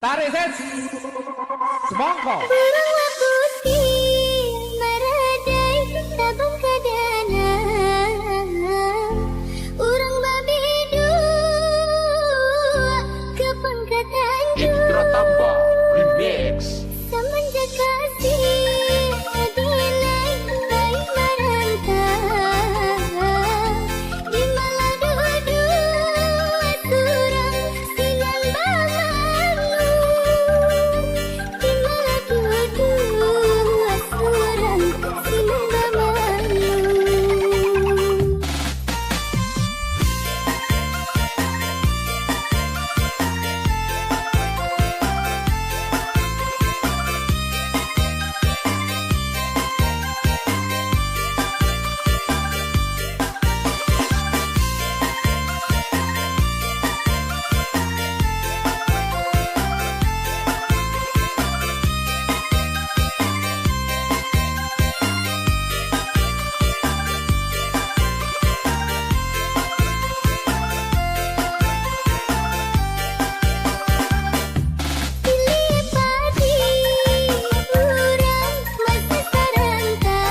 Tarik ses. Semongko. Beruang putih meredai tabung kadana. Urang babi dua kapan katanju. Indra Tambah Remix. Semenjak kasih dinai bayi merantau. Di malah dua-dua surang sinan bamangu. Di malah dua-dua surang sinan bamangu. Pilih padi urang masih sarantau.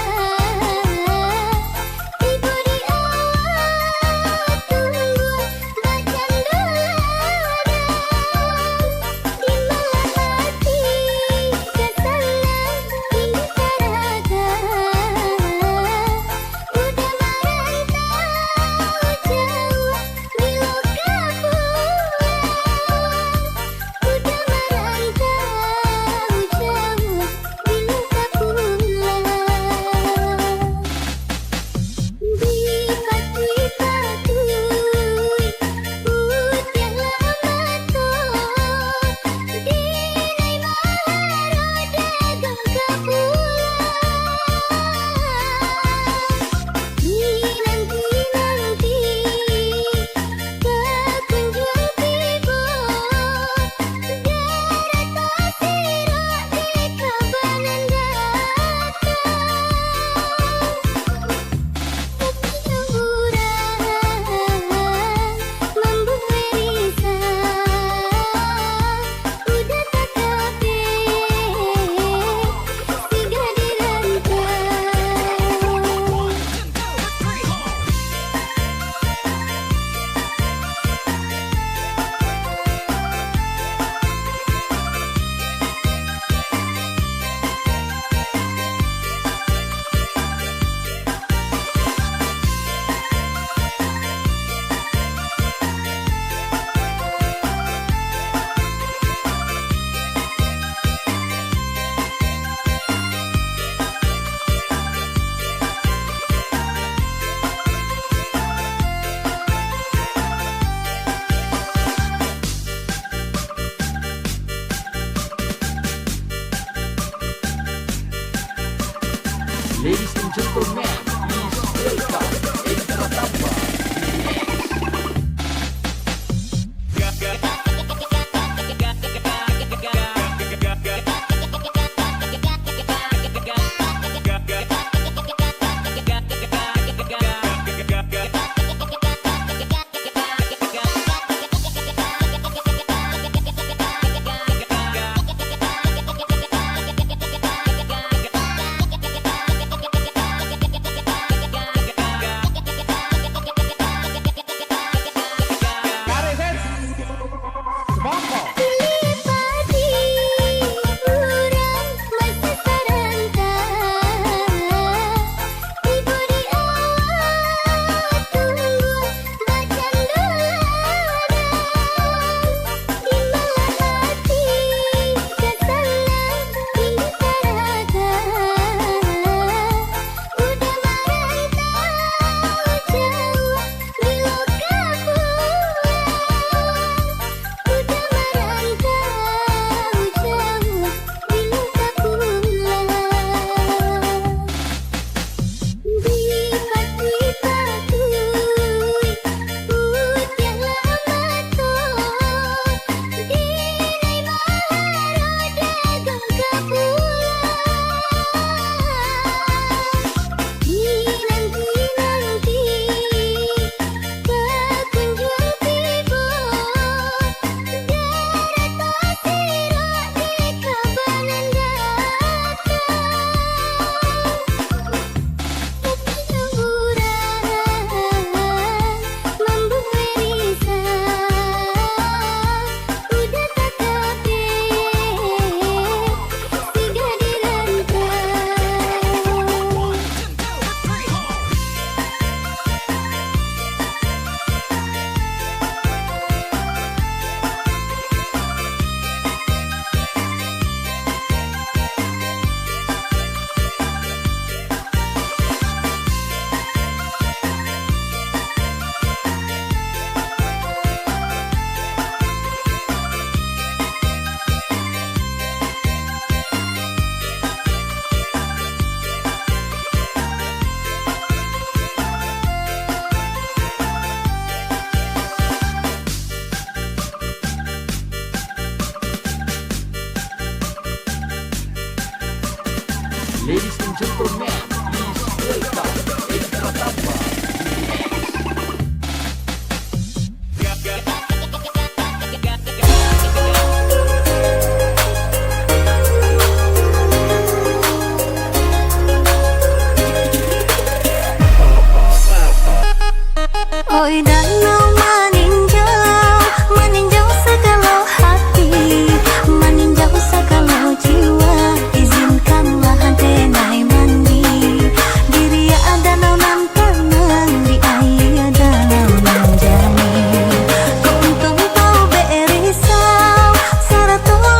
Ibu di awal tunggu bacan dolarang. Di malam hati kesalang ini taraga. Udah merantau jauh bilo kapuang. Udah merantau jauh bilo kapulang. Dipatui-patui putih lama toh. Dinai maharo dagang kapulang. Nanti-nanti kekunjung tiba. Darat pasiro di kabanan urang membuat risau. Udah tak kape tiga dirantau. Ladies and gentlemen, please welcome Indra Tambah Remix. and gentlemen, please welcome Extra Tamba Remix. Ôi đã